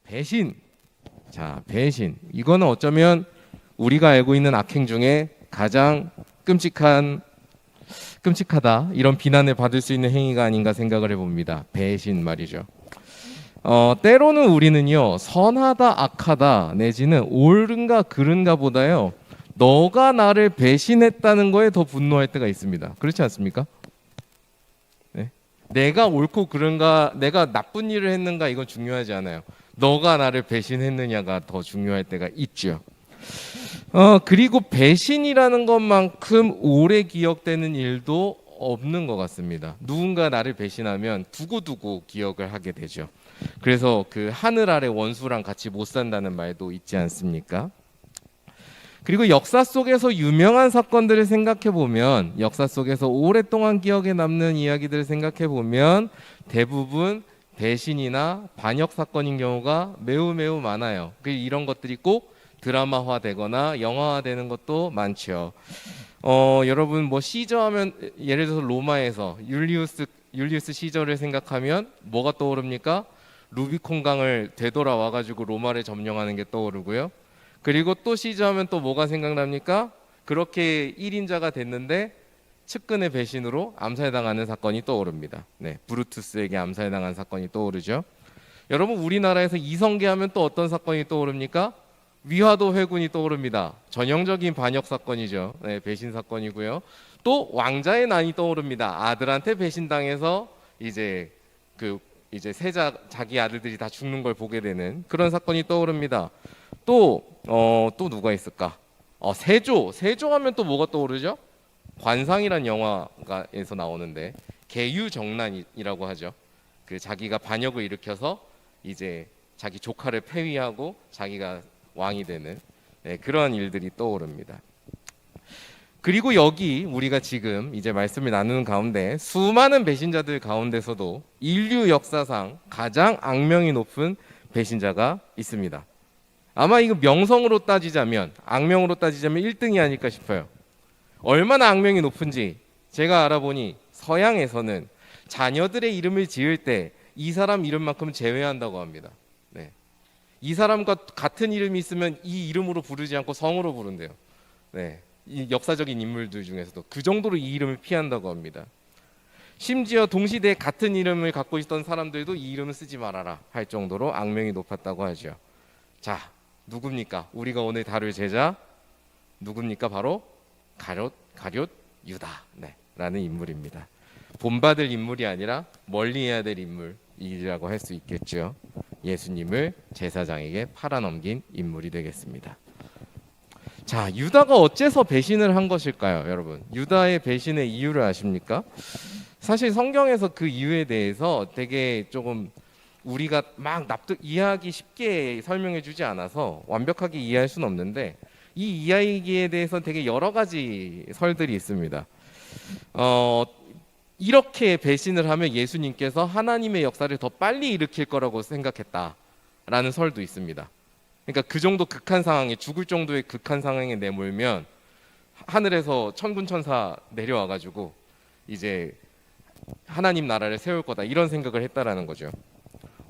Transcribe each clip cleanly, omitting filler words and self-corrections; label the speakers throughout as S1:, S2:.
S1: 배신. 자, 배신. 이거는 어쩌면 우리가 알고 있는 악행 중에 가장 끔찍하다 이런 비난을 받을 수 있는 행위가 아닌가 생각을 해봅니다. 배신 말이죠. 때로는 우리는요, 선하다 악하다 내지는 옳은가 그른가 보다요, 너가 나를 배신했다는 거에 더 분노할 때가 있습니다. 그렇지 않습니까? 네? 내가 옳고 그른가, 내가 나쁜 일을 했는가, 이건 중요하지 않아요. 너가 나를 배신했느냐가 더 중요할 때가 있죠. 그리고 배신이라는 것만큼 오래 기억되는 일도 없는 것 같습니다. 누군가 나를 배신하면 두고두고 기억을 하게 되죠. 그래서 그 하늘 아래 원수랑 같이 못 산다는 말도 있지 않습니까? 그리고 역사 속에서 유명한 사건들을 생각해 보면, 역사 속에서 오랫동안 기억에 남는 이야기들을 생각해 보면 대부분 배신이나 반역 사건인 경우가 매우 많아요. 이런 것들이 꼭 드라마화 되거나 영화화 되는 것도 많죠. 여러분 뭐 시저 하면 예를 들어서 로마에서 율리우스 시저를 생각하면 뭐가 떠오릅니까? 루비콘 강을 되돌아와 가지고 로마를 점령하는 게 떠오르고요. 그리고 또 시저 하면 또 뭐가 생각납니까? 그렇게 1인자가 됐는데 측근의 배신으로 암살당하는 사건이 떠오릅니다. 네, 브루투스에게 암살당한 사건이 떠오르죠. 여러분 우리나라에서 이성계 하면 또 어떤 사건이 떠오릅니까? 위화도 회군이 떠오릅니다. 전형적인 반역 사건이죠. 네, 배신 사건이고요. 또 왕자의 난이 떠오릅니다. 아들한테 배신당해서 이제 자기 아들들이 다 죽는 걸 보게 되는 그런 사건이 떠오릅니다. 또 누가 있을까? 세조 하면 또 뭐가 떠오르죠? 관상이란 영화에서 나오는데 계유정난이라고 하죠. 그 자기가 반역을 일으켜서 이제 자기 조카를 폐위하고 자기가 왕이 되는, 네, 그러한 일들이 떠오릅니다. 그리고 여기 우리가 지금 이제 말씀을 나누는 가운데 수많은 배신자들 가운데서도 인류 역사상 가장 악명이 높은 배신자가 있습니다. 아마 이거 명성으로 따지자면, 악명으로 따지자면 1등이 아닐까 싶어요. 얼마나 악명이 높은지 제가 알아보니 서양에서는 자녀들의 이름을 지을 때 이 사람 이름만큼은 제외한다고 합니다. 네. 이 사람과 같은 이름이 있으면 이 이름으로 부르지 않고 성으로 부른대요. 네. 이 역사적인 인물들 중에서도 그 정도로 이 이름을 피한다고 합니다. 심지어 동시대에 같은 이름을 갖고 있던 사람들도 이 이름을 쓰지 말아라 할 정도로 악명이 높았다고 하죠. 자, 누굽니까? 우리가 오늘 다룰 제자 누굽니까? 바로 가룟 유다, 네, 라는 인물입니다. 본받을 인물이 아니라 멀리해야 될 인물이라고 할 수 있겠죠. 예수님을 제사장에게 팔아넘긴 인물이 되겠습니다. 자, 유다가 어째서 배신을 한 것일까요, 여러분? 유다의 배신의 이유를 아십니까? 사실 성경에서 그 이유에 대해서 되게 조금 우리가 막 이해하기 쉽게 설명해 주지 않아서 완벽하게 이해할 수는 없는데, 이 이야기에 대해서 되게 여러 가지 설들이 있습니다. 이렇게 배신을 하면 예수님께서 하나님의 역사를 더 빨리 일으킬 거라고 생각했다라는 설도 있습니다. 그러니까 그 정도 극한 상황에, 죽을 정도의 극한 상황에 내몰면 하늘에서 천군천사 내려와 가지고 이제 하나님 나라를 세울 거다, 이런 생각을 했다라는 거죠.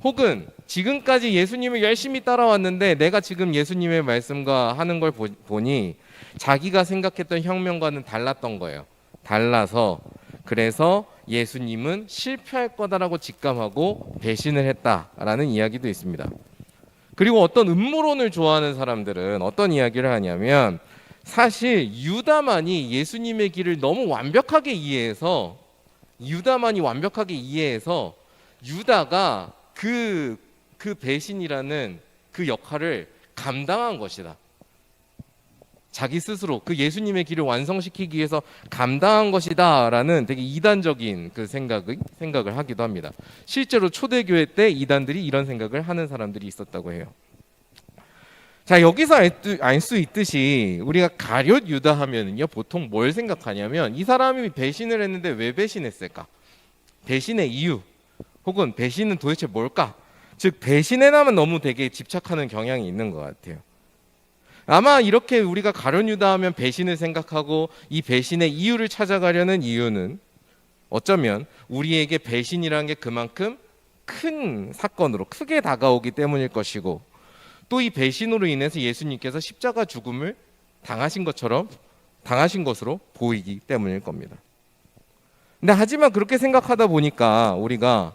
S1: 혹은 지금까지 예수님을 열심히 따라왔는데 내가 지금 예수님의 말씀과 하는 걸 보니 자기가 생각했던 혁명과는 달랐던 거예요. 달라서 그래서 예수님은 실패할 거다라고 직감하고 배신을 했다라는 이야기도 있습니다. 그리고 어떤 음모론을 좋아하는 사람들은 어떤 이야기를 하냐면, 사실 유다만이 예수님의 길을 너무 완벽하게 이해해서 유다가 그 배신이라는 그 역할을 감당한 것이다. 자기 스스로 그 예수님의 길을 완성시키기 위해서 감당한 것이다라는 되게 이단적인 그 생각을 하기도 합니다. 실제로 초대교회 때 이단들이 이런 생각을 하는 사람들이 있었다고 해요. 자, 여기서 알 수 있듯이 우리가 가룟 유다 하면은요, 보통 뭘 생각하냐면 이 사람이 배신을 했는데 왜 배신했을까? 배신의 이유, 혹은 배신은 도대체 뭘까? 즉 배신에만 너무 되게 집착하는 경향이 있는 것 같아요. 아마 이렇게 우리가 가룟 유다 하면 배신을 생각하고 이 배신의 이유를 찾아가려는 이유는 어쩌면 우리에게 배신이라는 게 그만큼 큰 사건으로 크게 다가오기 때문일 것이고, 또 이 배신으로 인해서 예수님께서 십자가 죽음을 당하신 것으로 보이기 때문일 겁니다. 근데 하지만 그렇게 생각하다 보니까 우리가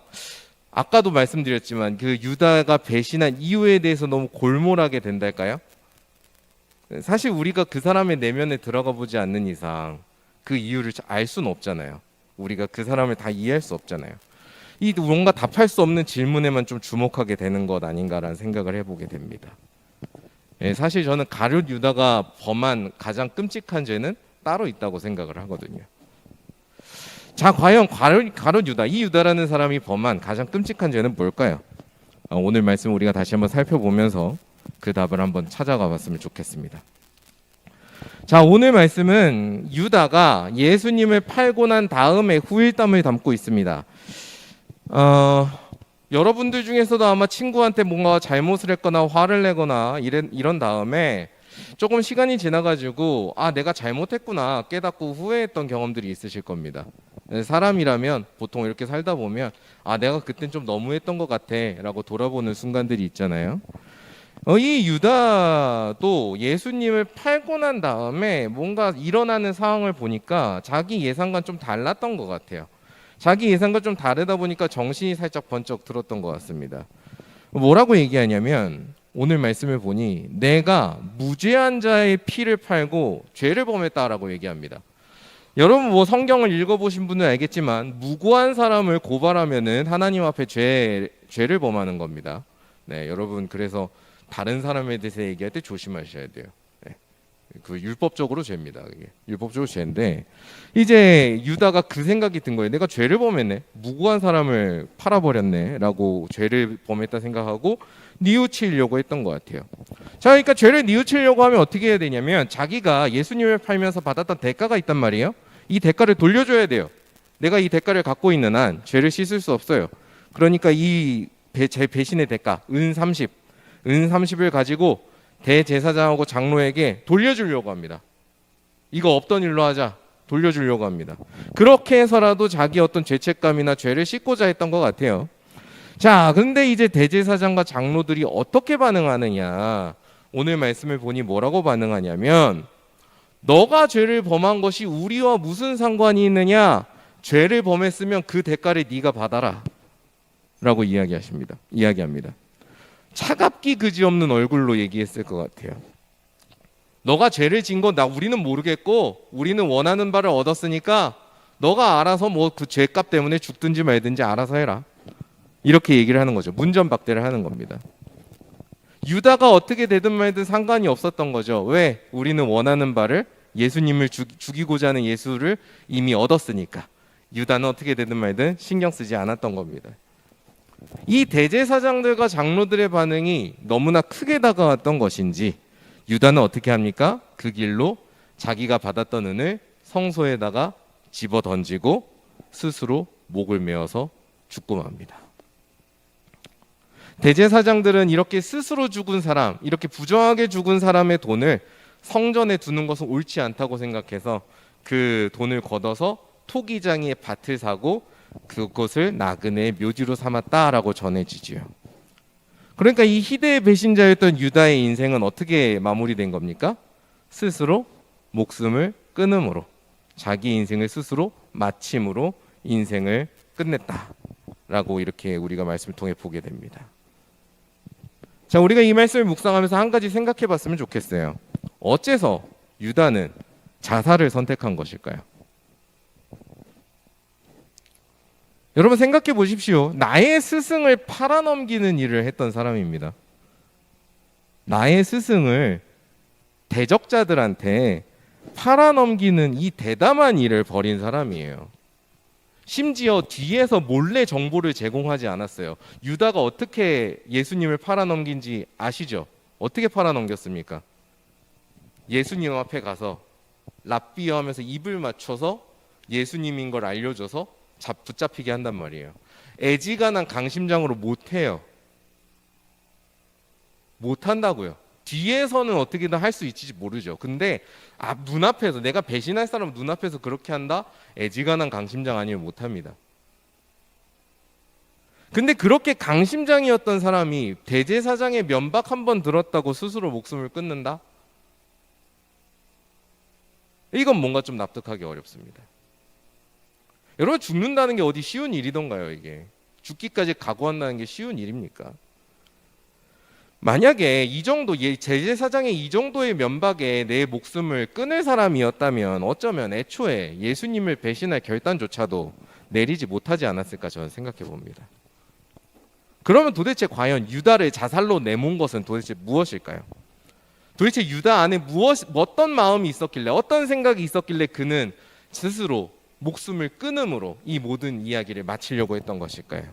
S1: 아까도 말씀드렸지만 그 유다가 배신한 이유에 대해서 너무 골몰하게 된달까요? 사실 우리가 그 사람의 내면에 들어가 보지 않는 이상 그 이유를 알 수는 없잖아요. 우리가 그 사람을 다 이해할 수 없잖아요. 이 뭔가 답할 수 없는 질문에만 좀 주목하게 되는 것 아닌가라는 생각을 해보게 됩니다. 사실 저는 가룟 유다가 범한 가장 끔찍한 죄는 따로 있다고 생각을 하거든요. 자, 과연 가룟 유다, 이 유다라는 사람이 범한 가장 끔찍한 죄는 뭘까요? 오늘 말씀 우리가 다시 한번 살펴보면서 그 답을 한번 찾아가 봤으면 좋겠습니다. 자, 오늘 말씀은 유다가 예수님을 팔고 난 다음에 후일담을 담고 있습니다. 여러분들 중에서도 아마 친구한테 뭔가 잘못을 했거나 화를 내거나 이런 다음에 조금 시간이 지나가지고 내가 잘못했구나 깨닫고 후회했던 경험들이 있으실 겁니다. 사람이라면 보통 이렇게 살다 보면 내가 그땐 좀 너무했던 것 같아 라고 돌아보는 순간들이 있잖아요. 이 유다도 예수님을 팔고 난 다음에 뭔가 일어나는 상황을 보니까 자기 예상과 좀 달랐던 것 같아요. 자기 예상과 좀 다르다 보니까 정신이 살짝 번쩍 들었던 것 같습니다. 뭐라고 얘기하냐면 오늘 말씀을 보니 내가 무죄한 자의 피를 팔고 죄를 범했다라고 얘기합니다. 여러분 뭐 성경을 읽어보신 분은 알겠지만 무고한 사람을 고발하면은 하나님 앞에 죄를 범하는 겁니다. 네, 여러분 그래서 다른 사람에 대해서 얘기할 때 조심하셔야 돼요. 네, 그 율법적으로 죄입니다. 그게 율법적으로 죄인데 이제 유다가 그 생각이 든 거예요. 내가 죄를 범했네, 무고한 사람을 팔아버렸네라고 죄를 범했다 생각하고 뉘우치려고 했던 것 같아요. 자, 그러니까 죄를 뉘우치려고 하면 어떻게 해야 되냐면 자기가 예수님을 팔면서 받았던 대가가 있단 말이에요. 이 대가를 돌려줘야 돼요. 내가 이 대가를 갖고 있는 한 죄를 씻을 수 없어요. 그러니까 제 배신의 대가 은 30을 가지고 대제사장하고 장로에게 돌려주려고 합니다. 이거 없던 일로 하자, 돌려주려고 합니다. 그렇게 해서라도 자기 어떤 죄책감이나 죄를 씻고자 했던 것 같아요. 자, 근데 이제 대제사장과 장로들이 어떻게 반응하느냐, 오늘 말씀을 보니 뭐라고 반응하냐면 너가 죄를 범한 것이 우리와 무슨 상관이 있느냐, 죄를 범했으면 그 대가를 네가 받아라 라고 이야기합니다. 차갑기 그지없는 얼굴로 얘기했을 것 같아요. 너가 죄를 진 건 우리는 모르겠고 우리는 원하는 바를 얻었으니까 너가 알아서 뭐 그 죄값 때문에 죽든지 말든지 알아서 해라, 이렇게 얘기를 하는 거죠. 문전박대를 하는 겁니다. 유다가 어떻게 되든 말든 상관이 없었던 거죠. 왜? 우리는 원하는 바를, 예수님을 죽이고자 하는 예수를 이미 얻었으니까 유다는 어떻게 되든 말든 신경 쓰지 않았던 겁니다. 이 대제사장들과 장로들의 반응이 너무나 크게 다가왔던 것인지 유다는 어떻게 합니까? 그 길로 자기가 받았던 은을 성소에다가 집어 던지고 스스로 목을 메어서 죽고 맙니다. 대제사장들은 이렇게 스스로 죽은 사람, 이렇게 부정하게 죽은 사람의 돈을 성전에 두는 것은 옳지 않다고 생각해서 그 돈을 걷어서 토기장의 밭을 사고 그것을 나그네의 묘지로 삼았다라고 전해지지요. 그러니까 이 희대의 배신자였던 유다의 인생은 어떻게 마무리된 겁니까? 스스로 목숨을 끊음으로, 자기 인생을 스스로 마침으로 인생을 끝냈다라고 이렇게 우리가 말씀을 통해 보게 됩니다. 자, 우리가 이 말씀을 묵상하면서 한 가지 생각해 봤으면 좋겠어요. 어째서 유다는 자살을 선택한 것일까요? 여러분 생각해 보십시오. 나의 스승을 팔아넘기는 일을 했던 사람입니다. 나의 스승을 대적자들한테 팔아넘기는 이 대담한 일을 벌인 사람이에요. 심지어 뒤에서 몰래 정보를 제공하지 않았어요. 유다가 어떻게 예수님을 팔아넘긴지 아시죠? 어떻게 팔아넘겼습니까? 예수님 앞에 가서 랍비어 하면서 입을 맞춰서 예수님인 걸 알려줘서 붙잡히게 한단 말이에요. 애지간한 강심장으로 못해요. 못한다고요. 뒤에서는 어떻게든 할 수 있을지 모르죠. 근데 눈앞에서, 내가 배신할 사람 눈앞에서 그렇게 한다? 애지간한 강심장 아니면 못합니다. 근데 그렇게 강심장이었던 사람이 대제사장의 면박 한 번 들었다고 스스로 목숨을 끊는다? 이건 뭔가 좀 납득하기 어렵습니다. 여러분, 죽는다는 게 어디 쉬운 일이던가요? 이게 죽기까지 각오한다는 게 쉬운 일입니까? 만약에 이 정도 제사장의 이 정도의 면박에 내 목숨을 끊을 사람이었다면 어쩌면 애초에 예수님을 배신할 결단조차도 내리지 못하지 않았을까 저는 생각해 봅니다. 그러면 도대체 과연 유다를 자살로 내몬 것은 도대체 무엇일까요? 도대체 유다 안에 어떤 마음이 있었길래, 어떤 생각이 있었길래 그는 스스로 목숨을 끊음으로 이 모든 이야기를 마치려고 했던 것일까요?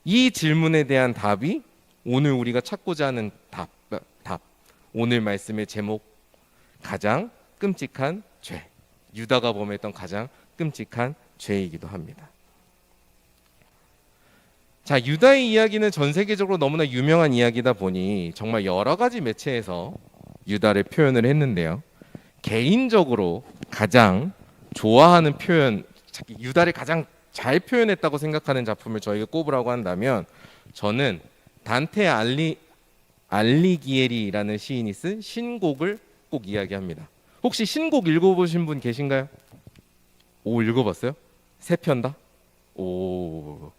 S1: 이 질문에 대한 답이 오늘 우리가 찾고자 하는 답. 오늘 말씀의 제목, 가장 끔찍한 죄. 유다가 범했던 가장 끔찍한 죄이기도 합니다. 자, 유다의 이야기는 전 세계적으로 너무나 유명한 이야기다 보니 정말 여러 가지 매체에서 유다를 표현을 했는데요. 개인적으로 가장 좋아하는 표현, 유다를 가장 잘 표현했다고 생각하는 작품을 저희가 꼽으라고 한다면 저는 단테 알리기에리라는 시인이 쓴 신곡을 꼭 이야기합니다. 혹시 신곡 읽어보신 분 계신가요? 오, 읽어봤어요? 세 편 다? 오,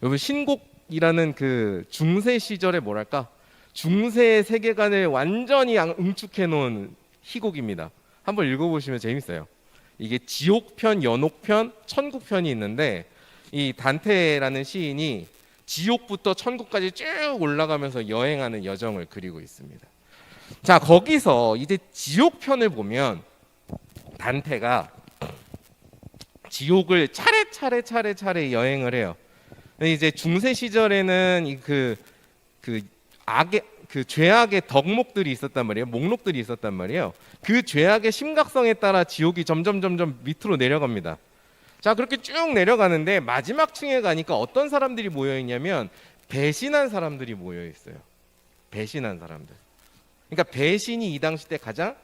S1: 여러분, 신곡이라는 그 중세 시절의 뭐랄까, 중세의 세계관을 완전히 응축해 놓은 희곡입니다. 한번 읽어보시면 재밌어요. 이게 지옥편, 연옥편, 천국편이 있는데 이 단테라는 시인이 지옥부터 천국까지 쭉 올라가면서 여행하는 여정을 그리고 있습니다. 자, 거기서 이제 지옥편을 보면 단테가 지옥을 차례 여행을 해요. 이제 중세 시절에는 그 죄악의 덕목들이 있었단 말이에요. 목록들이 있었단 말이에요. 그 죄악의 심각성에 따라 지옥이 점점 밑으로 내려갑니다. 자, 그렇게 쭉 내려가는데 마지막 층에 가니까 어떤 사람들이 모여 있냐면 배신한 사람들이 모여 있어요. 배신한 사람들. 그러니까 배신이 이 당시 때 가장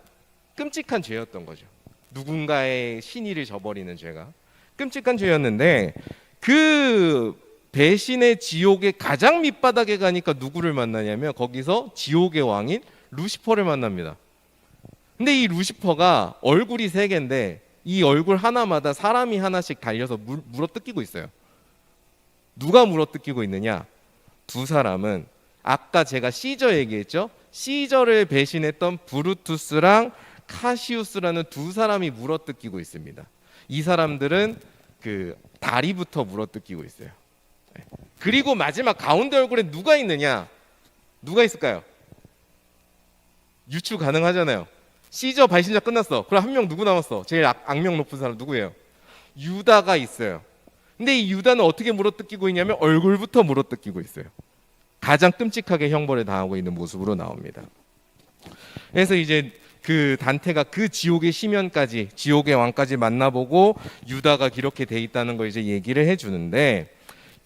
S1: 끔찍한 죄였던 거죠. 누군가의 신의를 저버리는 죄가 끔찍한 죄였는데 그 배신의 지옥의 가장 밑바닥에 가니까 누구를 만나냐면 거기서 지옥의 왕인 루시퍼를 만납니다. 근데 이 루시퍼가 얼굴이 세 개인데 이 얼굴 하나마다 사람이 하나씩 달려서 물어뜯기고 있어요. 누가 물어뜯기고 있느냐? 두 사람은 아까 제가 시저 얘기했죠? 시저를 배신했던 브루투스랑 카시우스라는 두 사람이 물어뜯기고 있습니다. 이 사람들은 그 다리부터 물어뜯기고 있어요. 그리고 마지막 가운데 얼굴에 누가 있느냐? 누가 있을까요? 유추 가능하잖아요. 시저 발신자 끝났어. 그럼 한 명 누구 남았어? 제일 악명 높은 사람 누구예요? 유다가 있어요. 근데 이 유다는 어떻게 물어뜯기고 있냐면 얼굴부터 물어뜯기고 있어요. 가장 끔찍하게 형벌을 당하고 있는 모습으로 나옵니다. 그래서 이제 그 단테가 그 지옥의 심연까지, 지옥의 왕까지 만나보고 유다가 이렇게 돼 있다는 걸 이제 얘기를 해주는데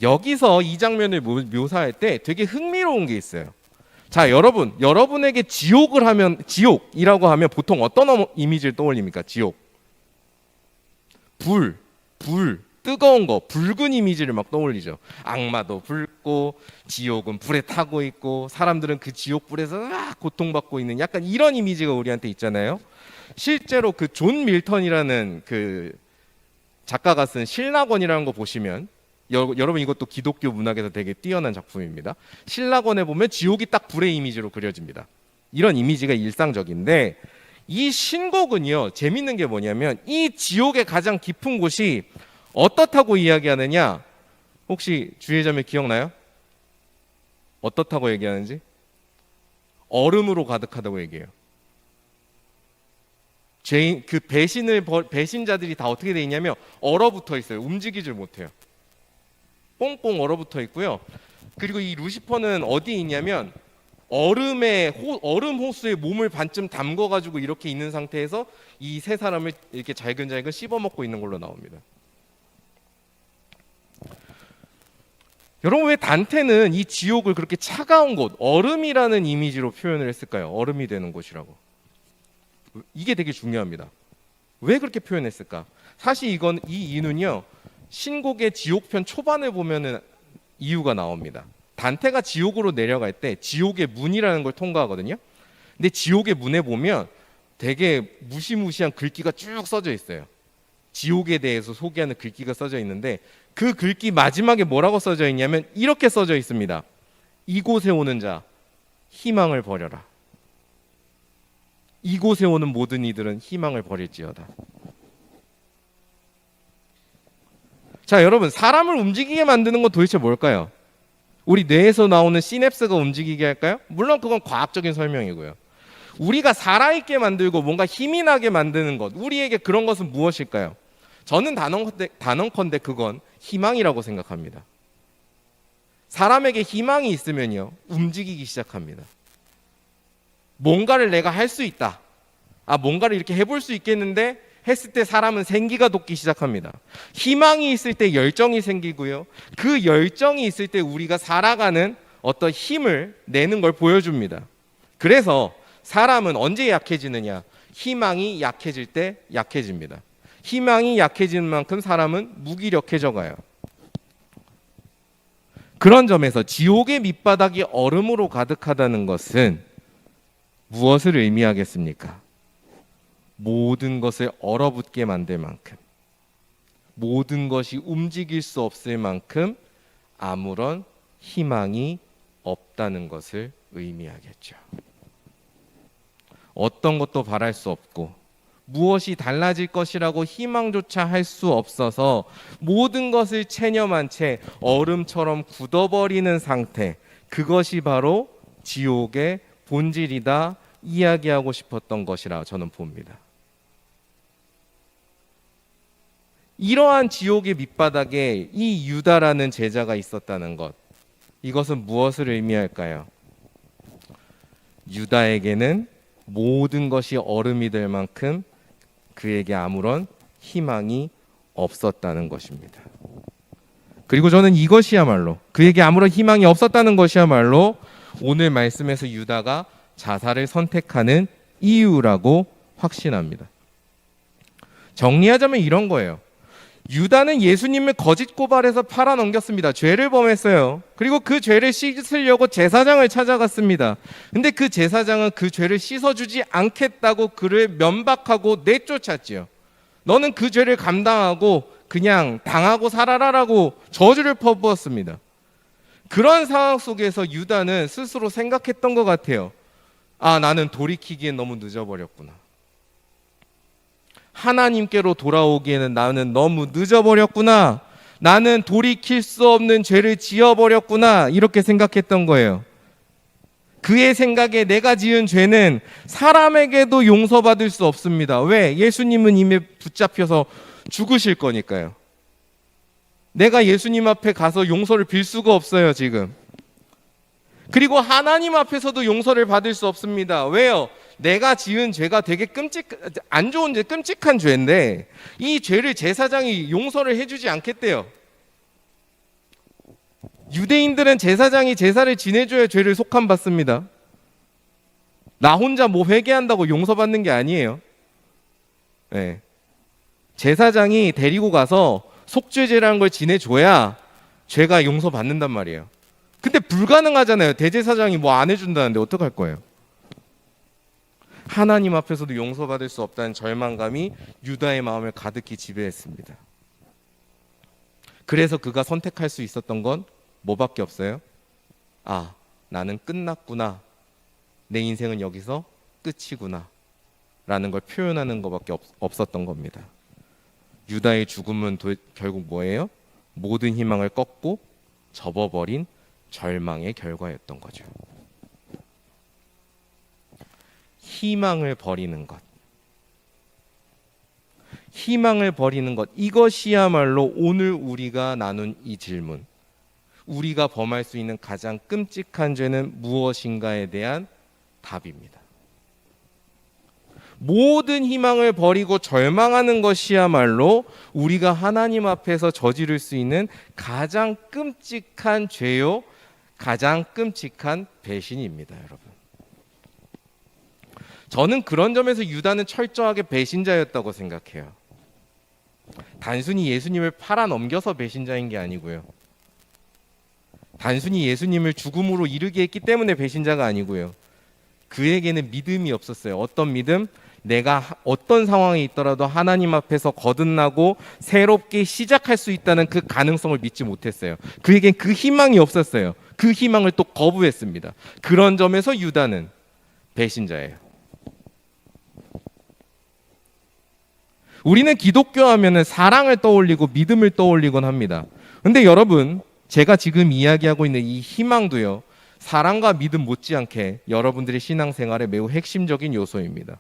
S1: 여기서 이 장면을 묘사할 때 되게 흥미로운 게 있어요. 자, 여러분에게 지옥이라고 하면 보통 어떤 이미지를 떠올립니까? 지옥. 불, 뜨거운 거, 붉은 이미지를 막 떠올리죠. 악마도 붉고 지옥은 불에 타고 있고 사람들은 그 지옥 불에서 고통받고 있는 약간 이런 이미지가 우리한테 있잖아요. 실제로 그 존 밀턴이라는 그 작가가 쓴 신라권이라는 거 보시면 여러분 이것도 기독교 문학에서 되게 뛰어난 작품입니다. 신라권에 보면 지옥이 딱 불의 이미지로 그려집니다. 이런 이미지가 일상적인데 이 신곡은요, 재밌는 게 뭐냐면 이 지옥의 가장 깊은 곳이 어떻다고 이야기하느냐? 혹시 주의자매 기억나요? 어떻다고 얘기하는지? 얼음으로 가득하다고 얘기해요. 그 배신자들이 다 어떻게 돼 있냐면 얼어붙어 있어요. 움직이질 못해요. 꽁꽁 얼어붙어 있고요. 그리고 이 루시퍼는 어디에 있냐면 얼음 호수에 몸을 반쯤 담궈가지고 이렇게 있는 상태에서 이 세 사람을 이렇게 잘근잘근 씹어먹고 있는 걸로 나옵니다. 여러분, 왜 단테는 이 지옥을 그렇게 차가운 곳, 얼음이라는 이미지로 표현을 했을까요? 얼음이 되는 곳이라고. 이게 되게 중요합니다. 왜 그렇게 표현했을까? 사실 이 이유는요, 신곡의 지옥편 초반을 보면은 이유가 나옵니다. 단테가 지옥으로 내려갈 때 지옥의 문이라는 걸 통과하거든요. 근데 지옥의 문에 보면 되게 무시무시한 글귀가 쭉 써져 있어요. 지옥에 대해서 소개하는 글귀가 써져 있는데 그 글귀 마지막에 뭐라고 써져 있냐면 이렇게 써져 있습니다. 이곳에 오는 자 희망을 버려라. 이곳에 오는 모든 이들은 희망을 버릴지어다. 자, 여러분, 사람을 움직이게 만드는 건 도대체 뭘까요? 우리 뇌에서 나오는 시냅스가 움직이게 할까요? 물론 그건 과학적인 설명이고요. 우리가 살아있게 만들고 뭔가 힘이 나게 만드는 것, 우리에게 그런 것은 무엇일까요? 저는 단언컨대 그건 희망이라고 생각합니다. 사람에게 희망이 있으면요, 움직이기 시작합니다. 뭔가를 내가 할 수 있다. 뭔가를 이렇게 해볼 수 있겠는데 했을 때 사람은 생기가 돋기 시작합니다. 희망이 있을 때 열정이 생기고요. 그 열정이 있을 때 우리가 살아가는 어떤 힘을 내는 걸 보여줍니다. 그래서 사람은 언제 약해지느냐? 희망이 약해질 때 약해집니다. 희망이 약해지는 만큼 사람은 무기력해져 가요. 그런 점에서 지옥의 밑바닥이 얼음으로 가득하다는 것은 무엇을 의미하겠습니까? 모든 것을 얼어붙게 만들 만큼, 모든 것이 움직일 수 없을 만큼 아무런 희망이 없다는 것을 의미하겠죠. 어떤 것도 바랄 수 없고 무엇이 달라질 것이라고 희망조차 할 수 없어서 모든 것을 체념한 채 얼음처럼 굳어버리는 상태, 그것이 바로 지옥의 본질이다 이야기하고 싶었던 것이라 저는 봅니다. 이러한 지옥의 밑바닥에 이 유다라는 제자가 있었다는 것, 이것은 무엇을 의미할까요? 유다에게는 모든 것이 얼음이 될 만큼 그에게 아무런 희망이 없었다는 것입니다. 그리고 저는 이것이야말로, 그에게 아무런 희망이 없었다는 것이야말로 오늘 말씀에서 유다가 자살을 선택하는 이유라고 확신합니다. 정리하자면 이런 거예요. 유다는 예수님을 거짓 고발해서 팔아넘겼습니다. 죄를 범했어요. 그리고 그 죄를 씻으려고 제사장을 찾아갔습니다. 근데 그 제사장은 그 죄를 씻어주지 않겠다고 그를 면박하고 내쫓았지요. 너는 그 죄를 감당하고 그냥 당하고 살아라라고 저주를 퍼부었습니다. 그런 상황 속에서 유다는 스스로 생각했던 것 같아요. 나는 돌이키기엔 너무 늦어버렸구나. 하나님께로 돌아오기에는 나는 너무 늦어버렸구나. 나는 돌이킬 수 없는 죄를 지어버렸구나. 이렇게 생각했던 거예요. 그의 생각에 내가 지은 죄는 사람에게도 용서받을 수 없습니다. 왜? 예수님은 이미 붙잡혀서 죽으실 거니까요. 내가 예수님 앞에 가서 용서를 빌 수가 없어요, 지금. 그리고 하나님 앞에서도 용서를 받을 수 없습니다. 왜요? 내가 지은 죄가 되게 안 좋은 죄, 끔찍한 죄인데 이 죄를 제사장이 용서를 해주지 않겠대요. 유대인들은 제사장이 제사를 지내줘야 죄를 속함받습니다. 나 혼자 뭐 회개한다고 용서받는 게 아니에요. 네. 제사장이 데리고 가서 속죄제라는 걸 지내줘야 죄가 용서받는단 말이에요. 근데 불가능하잖아요. 대제사장이 뭐 안 해준다는데 어떡할 거예요? 하나님 앞에서도 용서받을 수 없다는 절망감이 유다의 마음을 가득히 지배했습니다. 그래서 그가 선택할 수 있었던 건 뭐밖에 없어요? 나는 끝났구나. 내 인생은 여기서 끝이구나. 라는 걸 표현하는 것밖에 없었던 겁니다. 유다의 죽음은 결국 뭐예요? 모든 희망을 꺾고 접어버린 절망의 결과였던 거죠. 희망을 버리는 것. 희망을 버리는 것. 이것이야말로 오늘 우리가 나눈 이 질문. 우리가 범할 수 있는 가장 끔찍한 죄는 무엇인가에 대한 답입니다. 모든 희망을 버리고 절망하는 것이야말로 우리가 하나님 앞에서 저지를 수 있는 가장 끔찍한 죄요, 가장 끔찍한 배신입니다, 여러분. 저는 그런 점에서 유다는 철저하게 배신자였다고 생각해요. 단순히 예수님을 팔아넘겨서 배신자인 게 아니고요. 단순히 예수님을 죽음으로 이르게 했기 때문에 배신자가 아니고요. 그에게는 믿음이 없었어요. 어떤 믿음? 내가 어떤 상황에 있더라도 하나님 앞에서 거듭나고 새롭게 시작할 수 있다는 그 가능성을 믿지 못했어요. 그에겐 그 희망이 없었어요. 그 희망을 또 거부했습니다. 그런 점에서 유다는 배신자예요. 우리는 기독교 하면은 사랑을 떠올리고 믿음을 떠올리곤 합니다. 근데 여러분, 제가 지금 이야기하고 있는 이 희망도요, 사랑과 믿음 못지않게 여러분들의 신앙생활의 매우 핵심적인 요소입니다.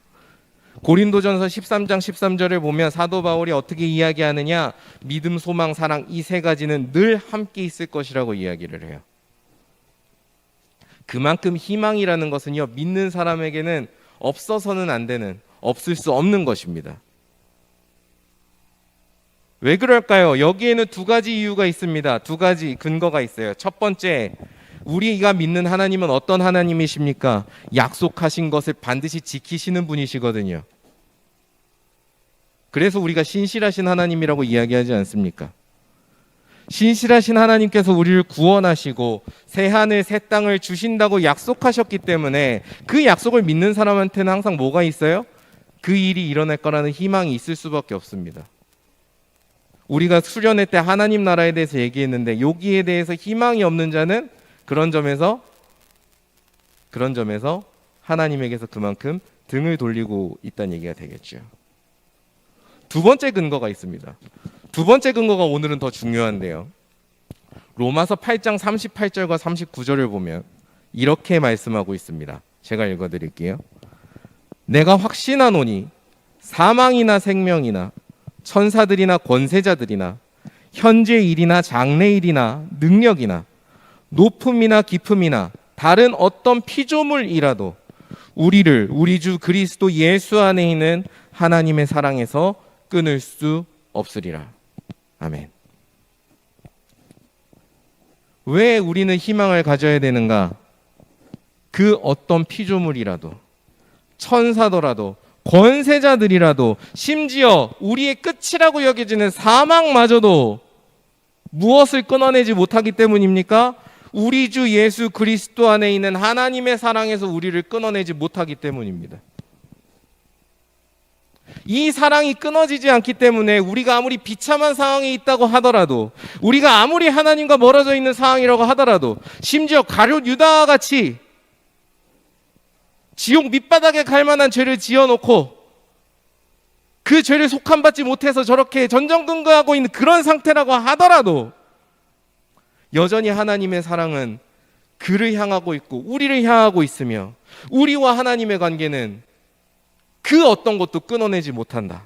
S1: 고린도전서 13장 13절을 보면 사도 바울이 어떻게 이야기하느냐, 믿음, 소망, 사랑 이 세 가지는 늘 함께 있을 것이라고 이야기를 해요. 그만큼 희망이라는 것은요, 믿는 사람에게는 없어서는 안 되는, 없을 수 없는 것입니다. 왜 그럴까요? 여기에는 두 가지 이유가 있습니다. 두 가지 근거가 있어요. 첫 번째, 우리가 믿는 하나님은 어떤 하나님이십니까? 약속하신 것을 반드시 지키시는 분이시거든요. 그래서 우리가 신실하신 하나님이라고 이야기하지 않습니까? 신실하신 하나님께서 우리를 구원하시고 새 하늘 새 땅을 주신다고 약속하셨기 때문에 그 약속을 믿는 사람한테는 항상 뭐가 있어요? 그 일이 일어날 거라는 희망이 있을 수밖에 없습니다. 우리가 수련회 때 하나님 나라에 대해서 얘기했는데 여기에 대해서 희망이 없는 자는 그런 점에서 하나님에게서 그만큼 등을 돌리고 있다는 얘기가 되겠죠. 두 번째 근거가 있습니다. 두 번째 근거가 오늘은 더 중요한데요. 로마서 8장 38절과 39절을 보면 이렇게 말씀하고 있습니다. 제가 읽어드릴게요. 내가 확신하노니 사망이나 생명이나 천사들이나 권세자들이나 현재 일이나 장래 일이나 능력이나 높음이나 깊음이나 다른 어떤 피조물이라도 우리를 우리 주 그리스도 예수 안에 있는 하나님의 사랑에서 끊을 수 없으리라. 아멘. 왜 우리는 희망을 가져야 되는가? 그 어떤 피조물이라도, 천사더라도, 권세자들이라도, 심지어 우리의 끝이라고 여겨지는 사망마저도 무엇을 끊어내지 못하기 때문입니까? 우리 주 예수 그리스도 안에 있는 하나님의 사랑에서 우리를 끊어내지 못하기 때문입니다. 이 사랑이 끊어지지 않기 때문에 우리가 아무리 비참한 상황에 있다고 하더라도, 우리가 아무리 하나님과 멀어져 있는 상황이라고 하더라도, 심지어 가룟 유다와 같이 지옥 밑바닥에 갈 만한 죄를 지어놓고 그 죄를 속함받지 못해서 저렇게 전전긍긍하고 있는 그런 상태라고 하더라도 여전히 하나님의 사랑은 그를 향하고 있고 우리를 향하고 있으며 우리와 하나님의 관계는 그 어떤 것도 끊어내지 못한다.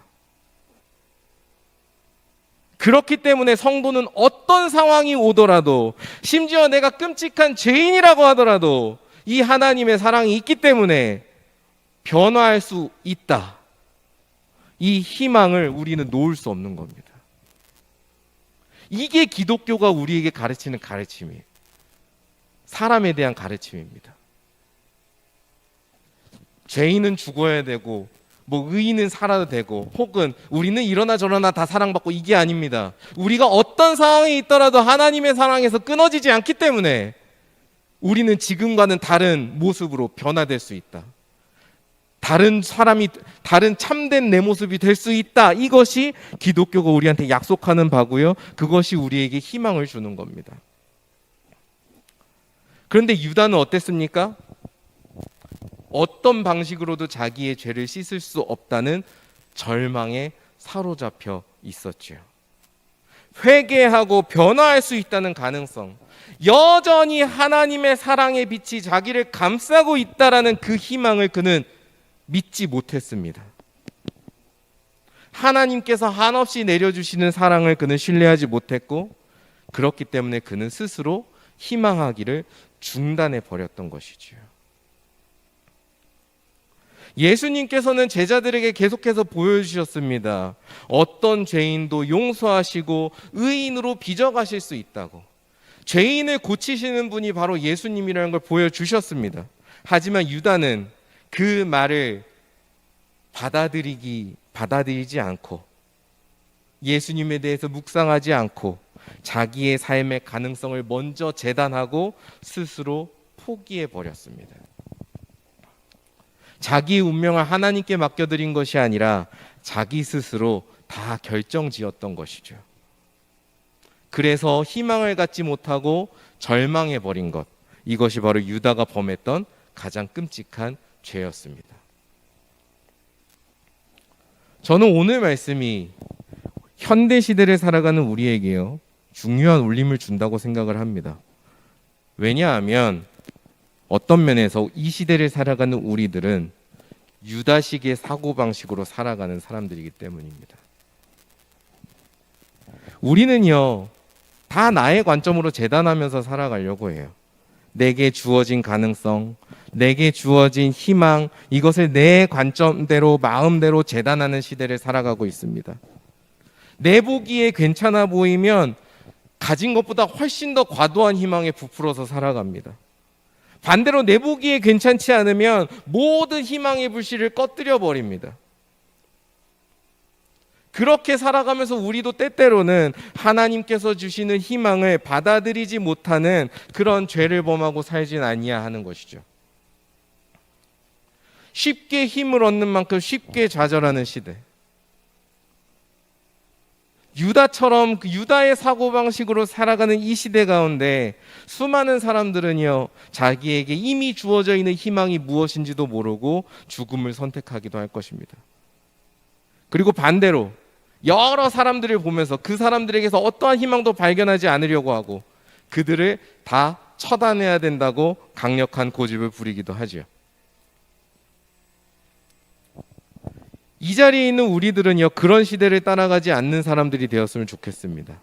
S1: 그렇기 때문에 성도는 어떤 상황이 오더라도, 심지어 내가 끔찍한 죄인이라고 하더라도 이 하나님의 사랑이 있기 때문에 변화할 수 있다. 이 희망을 우리는 놓을 수 없는 겁니다. 이게 기독교가 우리에게 가르치는 가르침이에요. 사람에 대한 가르침입니다. 죄인은 죽어야 되고 의인은 살아도 되고, 혹은 우리는 이러나 저러나 다 사랑받고, 이게 아닙니다. 우리가 어떤 상황에 있더라도 하나님의 사랑에서 끊어지지 않기 때문에 우리는 지금과는 다른 모습으로 변화될 수 있다. 다른 참된 내 모습이 될 수 있다. 이것이 기독교가 우리한테 약속하는 바고요. 그것이 우리에게 희망을 주는 겁니다. 그런데 유다는 어땠습니까? 어떤 방식으로도 자기의 죄를 씻을 수 없다는 절망에 사로잡혀 있었죠. 회개하고 변화할 수 있다는 가능성, 여전히 하나님의 사랑의 빛이 자기를 감싸고 있다라는 그 희망을 그는 믿지 못했습니다. 하나님께서 한없이 내려주시는 사랑을 그는 신뢰하지 못했고, 그렇기 때문에 그는 스스로 희망하기를 중단해 버렸던 것이지요. 예수님께서는 제자들에게 계속해서 보여주셨습니다. 어떤 죄인도 용서하시고 의인으로 빚어가실 수 있다고. 죄인을 고치시는 분이 바로 예수님이라는 걸 보여주셨습니다. 하지만 유다는 그 말을 받아들이지 않고, 예수님에 대해서 묵상하지 않고, 자기의 삶의 가능성을 먼저 재단하고 스스로 포기해 버렸습니다. 자기의 운명을 하나님께 맡겨드린 것이 아니라 자기 스스로 다 결정지었던 것이죠. 그래서 희망을 갖지 못하고 절망해 버린 것, 이것이 바로 유다가 범했던 가장 끔찍한 죄였습니다. 저는 오늘 말씀이 현대 시대를 살아가는 우리에게요, 중요한 울림을 준다고 생각을 합니다. 왜냐하면 어떤 면에서 이 시대를 살아가는 우리들은 유다식의 사고방식으로 살아가는 사람들이기 때문입니다. 우리는요, 다 나의 관점으로 재단하면서 살아가려고 해요. 내게 주어진 가능성, 내게 주어진 희망, 이것을 내 관점대로, 마음대로 재단하는 시대를 살아가고 있습니다. 내 보기에 괜찮아 보이면 가진 것보다 훨씬 더 과도한 희망에 부풀어서 살아갑니다. 반대로 내 보기에 괜찮지 않으면 모든 희망의 불씨를 꺼뜨려 버립니다. 그렇게 살아가면서 우리도 때때로는 하나님께서 주시는 희망을 받아들이지 못하는 그런 죄를 범하고 살진 아니야 하는 것이죠. 쉽게 힘을 얻는 만큼 쉽게 좌절하는 시대. 유다처럼 유다의 사고방식으로 살아가는 이 시대 가운데 수많은 사람들은요, 자기에게 이미 주어져 있는 희망이 무엇인지도 모르고 죽음을 선택하기도 할 것입니다. 그리고 반대로 여러 사람들을 보면서 그 사람들에게서 어떠한 희망도 발견하지 않으려고 하고 그들을 다 처단해야 된다고 강력한 고집을 부리기도 하죠. 이 자리에 있는 우리들은요, 그런 시대를 따라가지 않는 사람들이 되었으면 좋겠습니다.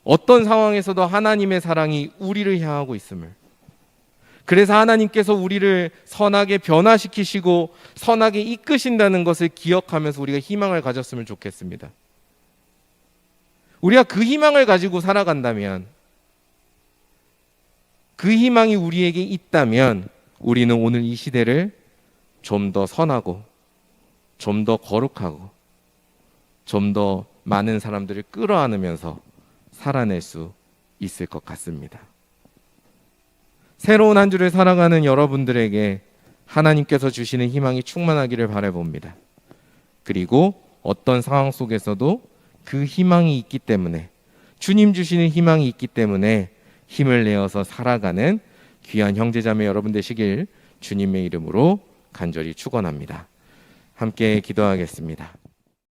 S1: 어떤 상황에서도 하나님의 사랑이 우리를 향하고 있음을, 그래서 하나님께서 우리를 선하게 변화시키시고 선하게 이끄신다는 것을 기억하면서 우리가 희망을 가졌으면 좋겠습니다. 우리가 그 희망을 가지고 살아간다면, 그 희망이 우리에게 있다면 우리는 오늘 이 시대를 좀 더 선하고 좀 더 거룩하고 좀 더 많은 사람들을 끌어안으면서 살아낼 수 있을 것 같습니다. 새로운 한 주를 살아가는 여러분들에게 하나님께서 주시는 희망이 충만하기를 바라봅니다. 그리고 어떤 상황 속에서도 그 희망이 있기 때문에, 주님 주시는 희망이 있기 때문에 힘을 내어서 살아가는 귀한 형제자매 여러분 되시길 주님의 이름으로 간절히 축원합니다. 함께 기도하겠습니다.